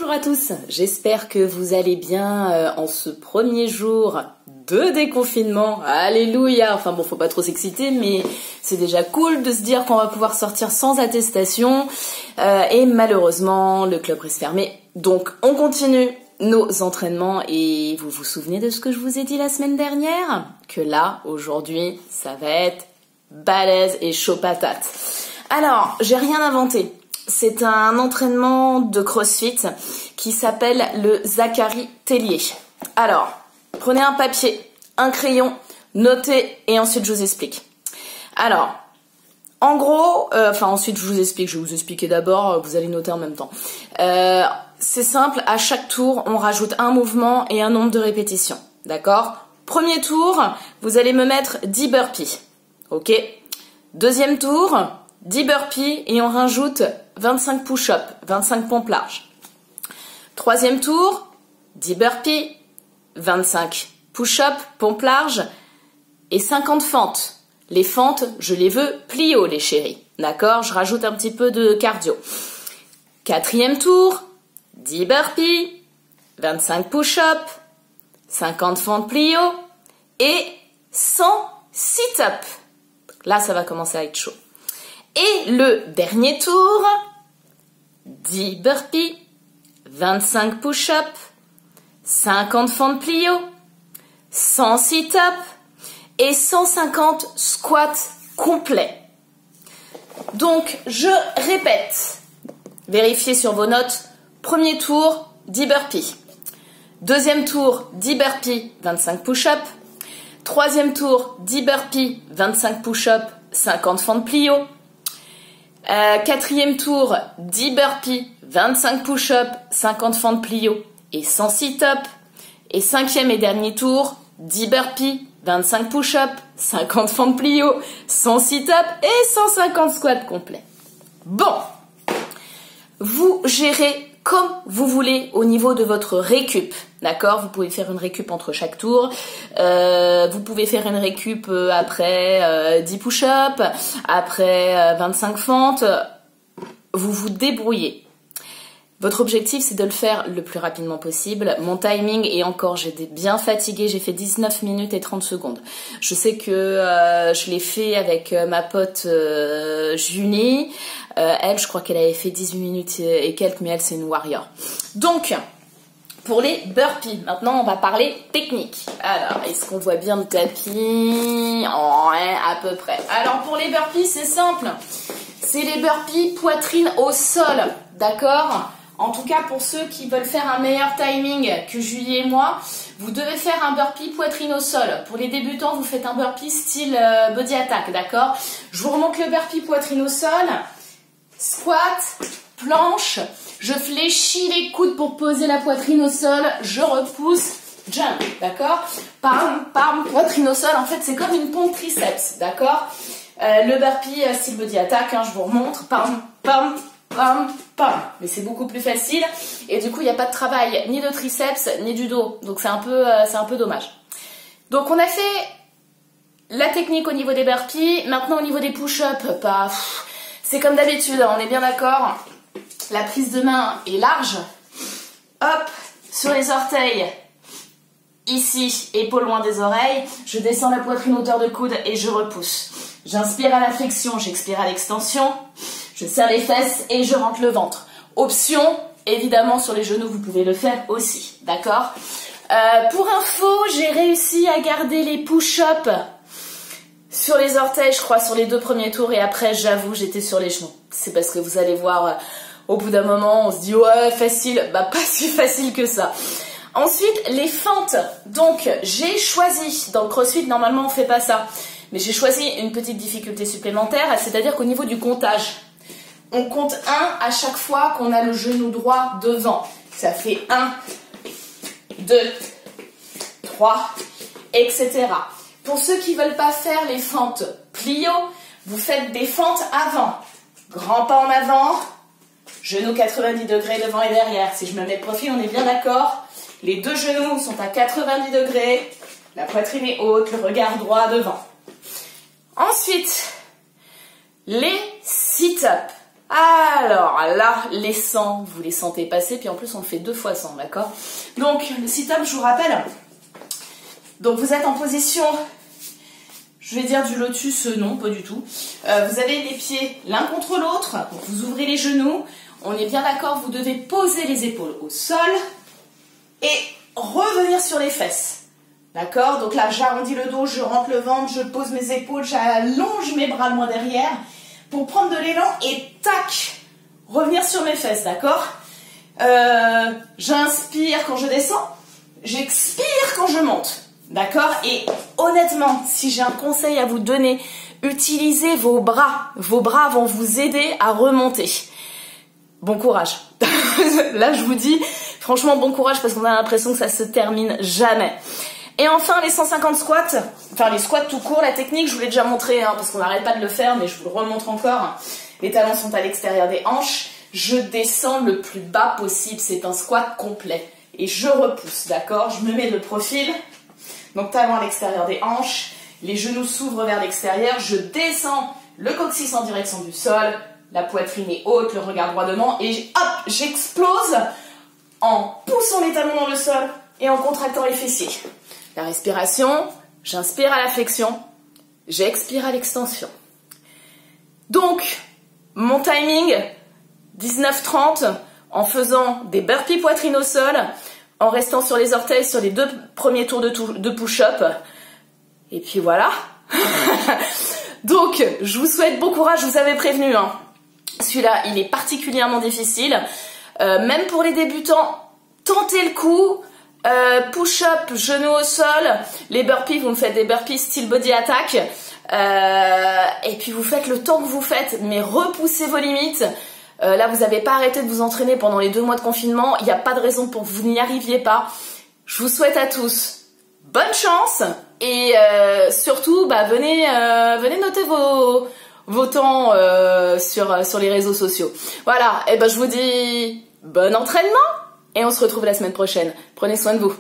Bonjour à tous, j'espère que vous allez bien en ce premier jour de déconfinement. Alléluia. Enfin bon, faut pas trop s'exciter, mais c'est déjà cool de se dire qu'on va pouvoir sortir sans attestation. Et malheureusement, le club reste fermé. Donc on continue nos entraînements et vous vous souvenez de ce que je vous ai dit la semaine dernière? Que là, aujourd'hui, ça va être balèze et chaud patate. Alors, j'ai rien inventé. C'est un entraînement de CrossFit qui s'appelle le Zachary Tellier. Alors, prenez un papier, un crayon, notez et ensuite je vous explique. Alors, en gros, ensuite je vous explique, je vais vous expliquer d'abord, vous allez noter en même temps. C'est simple, à chaque tour, on rajoute un mouvement et un nombre de répétitions, d'accord? Premier tour, vous allez me mettre 10 burpees, ok? Deuxième tour, 10 burpees et on rajoute 25 push-ups, 25 pompes larges. Troisième tour, 10 burpees, 25 push-ups, pompes larges et 50 fentes. Les fentes, je les veux plio les chéris, d'accord? Je rajoute un petit peu de cardio. Quatrième tour, 10 burpees, 25 push-ups, 50 fentes plio et 100 sit-ups. Là, ça va commencer à être chaud. Et le dernier tour, 10 burpees, 25 push-ups, 50 fentes plio, 100 sit-ups et 150 squats complets. Donc, je répète. Vérifiez sur vos notes. Premier tour, 10 burpees. Deuxième tour, 10 burpees, 25 push-ups. Troisième tour, 10 burpees, 25 push-ups, 50 fentes plio. Quatrième tour, 10 burpees, 25 push-ups, 50 fentes plio et 100 sit-ups. Et cinquième et dernier tour, 10 burpees, 25 push-ups, 50 fentes plio, 100 sit-ups et 150 squats complets. Bon, vous gérez comme vous voulez au niveau de votre récup, d'accord? Vous pouvez faire une récup entre chaque tour, vous pouvez faire une récup après 10 push-ups, après 25 fentes, vous vous débrouillez. Votre objectif, c'est de le faire le plus rapidement possible. Mon timing, et encore, j'étais bien fatiguée, j'ai fait 19 minutes et 30 secondes. Je sais que je l'ai fait avec ma pote Julie. Elle, je crois qu'elle avait fait 18 minutes et quelques, mais elle, c'est une warrior. Donc, pour les burpees, maintenant, on va parler technique. Alors, est-ce qu'on voit bien le tapis? Ouais, à peu près. Alors, pour les burpees, c'est simple. C'est les burpees poitrine au sol, d'accord? En tout cas, pour ceux qui veulent faire un meilleur timing que Julie et moi, vous devez faire un burpee poitrine au sol. Pour les débutants, vous faites un burpee style body attack, d'accord? Je vous remonte le burpee poitrine au sol. Squat, planche, je fléchis les coudes pour poser la poitrine au sol, je repousse, jump, d'accord? Pam, pam, poitrine au sol, en fait c'est comme une pompe triceps, d'accord? Le burpee style body attack, je vous remontre, pam, pam, pam, pam. Mais c'est beaucoup plus facile et du coup il n'y a pas de travail ni de triceps ni du dos, donc c'est un peu dommage. Donc on a fait la technique au niveau des burpees, maintenant au niveau des push-ups, c'est comme d'habitude, on est bien d'accord. La prise de main est large. Hop, sur les orteils, ici, épaule loin des oreilles. Je descends la poitrine hauteur de coude et je repousse. J'inspire à la flexion, j'expire à l'extension. Je serre les fesses et je rentre le ventre. Option, évidemment, sur les genoux, vous pouvez le faire aussi, d'accord? Pour info, j'ai réussi à garder les push-ups sur les orteils, je crois, sur les 2 premiers tours, et après, j'avoue, j'étais sur les genoux. C'est parce que vous allez voir, au bout d'un moment, on se dit, ouais, facile. Bah, pas si facile que ça. Ensuite, les fentes. Donc, j'ai choisi, dans le CrossFit, normalement, on fait pas ça. Mais j'ai choisi une petite difficulté supplémentaire, c'est-à-dire qu'au niveau du comptage, on compte 1 à chaque fois qu'on a le genou droit devant. Ça fait 1, 2, 3, etc. Pour ceux qui ne veulent pas faire les fentes plio, vous faites des fentes avant. Grand pas en avant, genou 90 degrés devant et derrière. Si je me mets de profil, on est bien d'accord. Les 2 genoux sont à 90 degrés, la poitrine est haute, le regard droit devant. Ensuite, les sit-ups. Alors là, les 100, vous les sentez passer, puis en plus on le fait 2 fois 100, d'accord? Donc le sit-up, je vous rappelle, donc vous êtes en position, je vais dire du lotus, non, pas du tout. Vous avez les pieds l'un contre l'autre, vous ouvrez les genoux, on est bien d'accord, vous devez poser les épaules au sol et revenir sur les fesses. D'accord? Donc là, j'arrondis le dos, je rentre le ventre, je pose mes épaules, j'allonge mes bras loin derrière pour prendre de l'élan et tac, revenir sur mes fesses, d'accord? J'inspire quand je descends, j'expire quand je monte, d'accord? Et honnêtement, si j'ai un conseil à vous donner, utilisez vos bras. Vos bras vont vous aider à remonter. Bon courage. Là, je vous dis, franchement, bon courage parce qu'on a l'impression que ça se termine jamais. Et enfin, les 150 squats, enfin les squats tout court, la technique, je vous l'ai déjà montré, hein, parce qu'on n'arrête pas de le faire, mais je vous le remontre encore. Les talons sont à l'extérieur des hanches. Je descends le plus bas possible, c'est un squat complet. Et je repousse, d'accord? Je me mets de profil, donc talons à l'extérieur des hanches, les genoux s'ouvrent vers l'extérieur, je descends le coccyx en direction du sol, la poitrine est haute, le regard droit devant, et hop, j'explose en poussant les talons dans le sol et en contractant les fessiers. La respiration, j'inspire à la flexion, j'expire à l'extension. Donc, mon timing, 19-30, en faisant des burpees poitrine au sol, en restant sur les orteils sur les 2 premiers tours de push-up. Et puis voilà. Donc, je vous souhaite bon courage, je vous avais prévenu, hein. Celui-là, il est particulièrement difficile. Même pour les débutants, tentez le coup. Push-up, genoux au sol. Les burpees, vous me faites des burpees style body attack. Et puis vous faites le temps que vous faites, mais repoussez vos limites. Là, vous n'avez pas arrêté de vous entraîner pendant les 2 mois de confinement. Il n'y a pas de raison pour que vous n'y arriviez pas. Je vous souhaite à tous bonne chance. Et surtout, bah, venez noter vos temps sur les réseaux sociaux. Voilà, et ben je vous dis bon entraînement et on se retrouve la semaine prochaine. Prenez soin de vous.